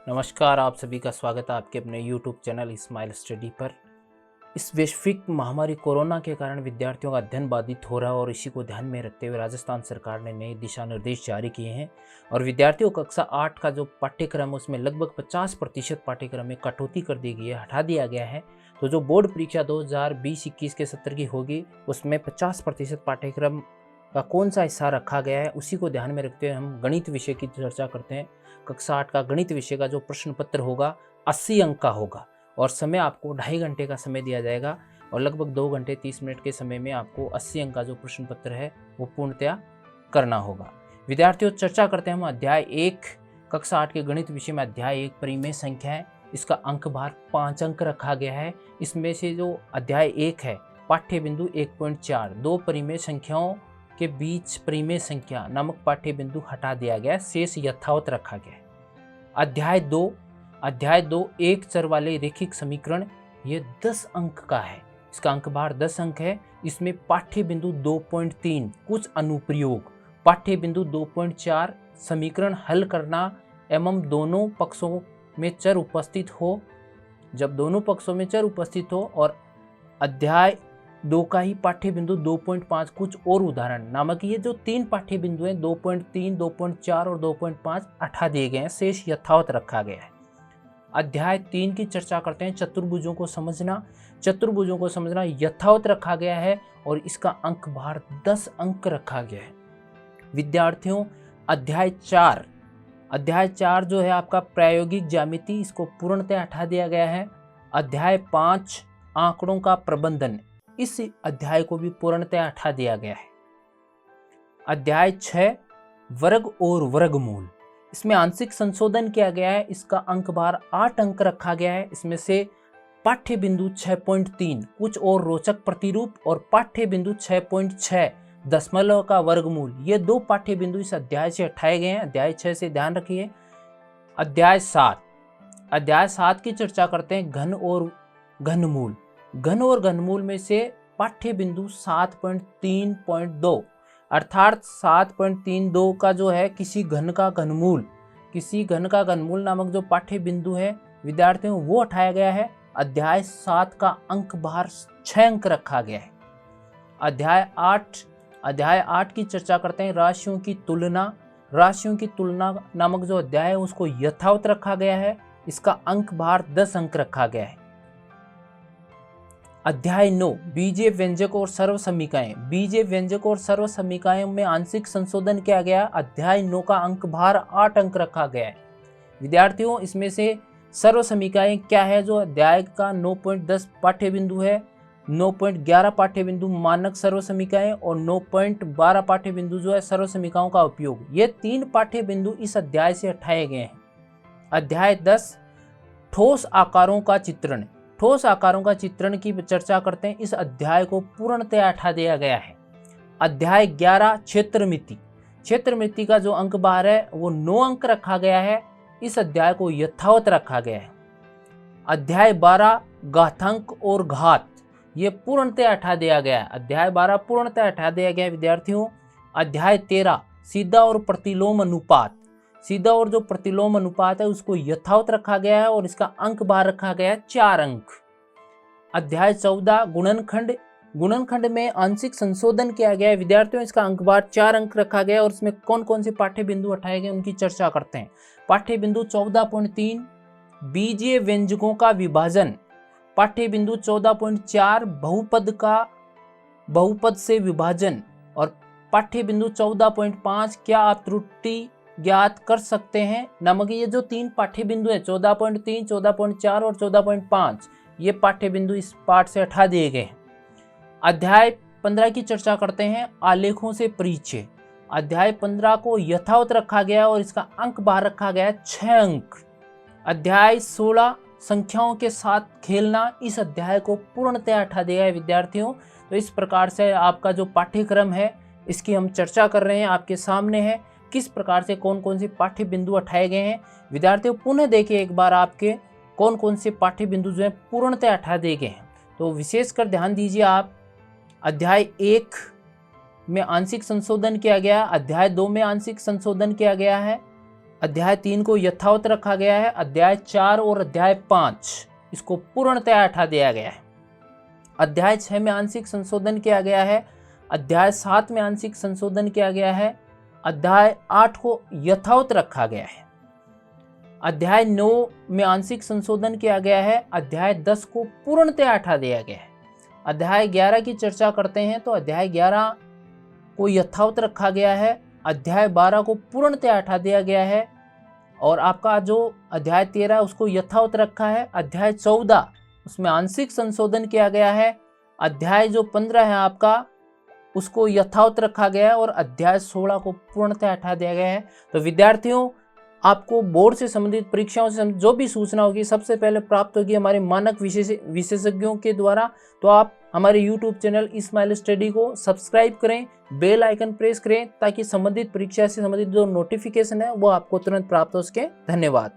नमस्कार, आप सभी का स्वागत है आपके अपने YouTube चैनल स्माइल स्टडी पर। इस वैश्विक महामारी कोरोना के कारण विद्यार्थियों का अध्ययन बाधित हो रहा है और इसी को ध्यान में रखते हुए राजस्थान सरकार ने नए दिशा निर्देश जारी किए हैं और विद्यार्थियों को कक्षा 8 का जो पाठ्यक्रम है उसमें लगभग 50% पाठ्यक्रम में कटौती कर दी गई है, हटा दिया गया है। तो जो बोर्ड परीक्षा 2020-21 के सत्र की होगी उसमें 50% पाठ्यक्रम का कौन सा हिस्सा रखा गया है, उसी को ध्यान में रखते हुए हम गणित विषय की चर्चा करते हैं। कक्षा 8 का गणित विषय का जो प्रश्न पत्र होगा 80 अंक का होगा और समय आपको 2.5 घंटे का समय दिया जाएगा और लगभग 2 घंटे 30 मिनट के समय में आपको 80 अंक का जो प्रश्न पत्र है वो पूर्णतया करना होगा। विद्यार्थियों, चर्चा करते हैं हम अध्याय 1 कक्षा 8 के गणित विषय में। अध्याय 1 परिमेय संख्या है, इसका अंक भार 5 अंक रखा गया है। इसमें से जो अध्याय 1 है पाठ्य बिंदु 1.4 दो परिमेय संख्याओं के बीच परिमेय संख्या नामक पाठ्य बिंदु हटा दिया गया है, शेष यथावत रखा गया है। अध्याय 2 एक चर वाले रैखिक समीकरण, ये 10 अंक का है, इसका अंक भार 10 अंक है। इसमें पाठ्य बिंदु 2.3 कुछ अनुप्रयोग, पाठ्य बिंदु 2.4 समीकरण हल करना एवं दोनों पक्षों में चर उपस्थित हो, जब दोनों पक्षों में चर उपस्थित हो, और अध्याय 2 का ही पाठ्य बिंदु 2.5 कुछ और उदाहरण नामक ये जो 3 पाठ्य बिंदु हैं 2.3, 2.4 और 2.5 हटा दिए गए हैं, शेष यथावत रखा गया है। अध्याय 3 की चर्चा करते हैं, चतुर्भुजों को समझना। चतुर्भुजों को समझना यथावत रखा गया है और इसका अंक भार 10 अंक रखा गया है। विद्यार्थियों, अध्याय 4 जो है आपका प्रायोगिक ज्यामिति, इसको पूर्णतः हटा दिया गया है। अध्याय 5 आंकड़ों का प्रबंधन, इस अध्याय को भी पूर्णतः हटा दिया गया है। अध्याय 6 वर्ग और वर्गमूल, इसमें आंशिक संशोधन किया गया है, इसका अंक भार 8 अंक रखा गया है। इसमें से पाठ्य बिंदु 6.3 कुछ और रोचक प्रतिरूप और पाठ्य बिंदु 6.6 दशमलव का वर्गमूल, ये 2 पाठ्य बिंदु इस अध्याय से हटाए गए हैं। अध्याय 6 से ध्यान रखिए। अध्याय 7 की चर्चा करते हैं, घन और घनमूल। घन और घनमूल में से पाठ्य बिंदु 7.3.2 अर्थात 7.32 का जो है किसी घन का घनमूल नामक जो पाठ्य बिंदु है विद्यार्थियों वो हटाया गया है। अध्याय 7 का अंक भार 6 अंक रखा गया है। अध्याय 8 की चर्चा करते हैं, राशियों की तुलना नामक जो अध्याय है उसको यथावत रखा गया है, इसका अंक भार 10 अंक रखा गया है। अध्याय 9 बीजीय व्यंजक और सर्व समीकाएं में आंशिक संशोधन किया गया। अध्याय 9 का अंक भार 8 अंक रखा गया है। विद्यार्थियों, इसमें से सर्व समीकाएं क्या है, जो अध्याय का 9.10 पाठ्य बिंदु है, 9.11 पाठ्य बिंदु मानक सर्व समीकाएं और 9.12 पाठ्य बिंदु जो है सर्व समीकाओं का उपयोग, ये 3 पाठ्य बिंदु इस अध्याय से हटाए गए हैं। अध्याय 10 ठोस आकारों का चित्रण की चर्चा करते हैं, इस अध्याय को पूर्णतः हटा दिया गया है। अध्याय 11 क्षेत्रमिति का जो अंक भार है वो 9 अंक रखा गया है, इस अध्याय को यथावत रखा गया है। अध्याय 12 घातांक और घात, ये पूर्णतः हटा दिया गया है। अध्याय 12 पूर्णतः हटा दिया गया है विद्यार्थियों। अध्याय 13 सीधा और जो प्रतिलोम अनुपात है उसको यथावत रखा गया है और इसका अंक भार रखा गया है 4 अंक। अध्याय 14 गुणनखंड में आंशिक संशोधन किया गया है विद्यार्थियों, इसका अंक भार 4 अंक रखा गया है और इसमें कौन कौन से पाठ्य बिंदु हटाए गए उनकी चर्चा करते हैं। पाठ्य बिंदु 14.3 बीजीय व्यंजकों का विभाजन, पाठ्य बिंदु 14.4 बहुपद से विभाजन और पाठ्य बिंदु 14.5 क्या आप त्रुटि ज्ञात कर सकते हैं नामक ये जो 3 पाठ्य बिंदु है 14.3, 14.4 और 14.5, ये पाठ्य बिंदु इस पाठ से हटा दिए गए हैं। अध्याय 15 की चर्चा करते हैं, आलेखों से परिचय। अध्याय 15 को यथावत रखा गया और इसका अंक भार रखा गया है 6 अंक। अध्याय 16 संख्याओं के साथ खेलना, इस अध्याय को पूर्णतः हटा दिया है विद्यार्थियों। तो इस प्रकार से आपका जो पाठ्यक्रम है इसकी हम चर्चा कर रहे हैं, आपके सामने है किस प्रकार से कौन कौन से पाठ्य बिंदु हटाए गए हैं। विद्यार्थियों पुनः देखिए एक बार आपके कौन कौन से पाठ्य बिंदु जो है पूर्णतः हटा दिए गए हैं, तो विशेषकर ध्यान दीजिए आप। अध्याय 1 में आंशिक संशोधन किया गया, अध्याय 2 में आंशिक संशोधन किया गया है, अध्याय 3 को यथावत रखा गया है। अध्याय 4 और अध्याय 5 इसको पूर्णतया हटा दिया गया है। अध्याय 6 में आंशिक संशोधन किया गया है। अध्याय 7 में आंशिक संशोधन किया गया है। अध्याय 8 को यथावत रखा गया है। अध्याय 9 में आंशिक संशोधन किया गया है। अध्याय 10 को पूर्णतया हटा दिया गया है। अध्याय 11 की चर्चा करते हैं तो अध्याय 11 को यथावत रखा गया है। अध्याय 12 को पूर्णतया हटा दिया गया है। और आपका जो अध्याय 13 उसको यथावत रखा है। अध्याय 14 उसमें आंशिक संशोधन किया गया है। अध्याय जो 15 है आपका उसको यथावत रखा गया है और अध्याय 16 को पूर्णतः हटा दिया गया है। तो विद्यार्थियों, आपको बोर्ड से संबंधित परीक्षाओं से जो भी सूचना होगी सबसे पहले प्राप्त होगी हमारे मानक विशेषज्ञों के द्वारा। तो आप हमारे YouTube चैनल स्माइल स्टडी को सब्सक्राइब करें, बेल आइकन प्रेस करें ताकि संबंधित परीक्षा से संबंधित जो नोटिफिकेशन है वो आपको तुरंत प्राप्त हो सके। धन्यवाद।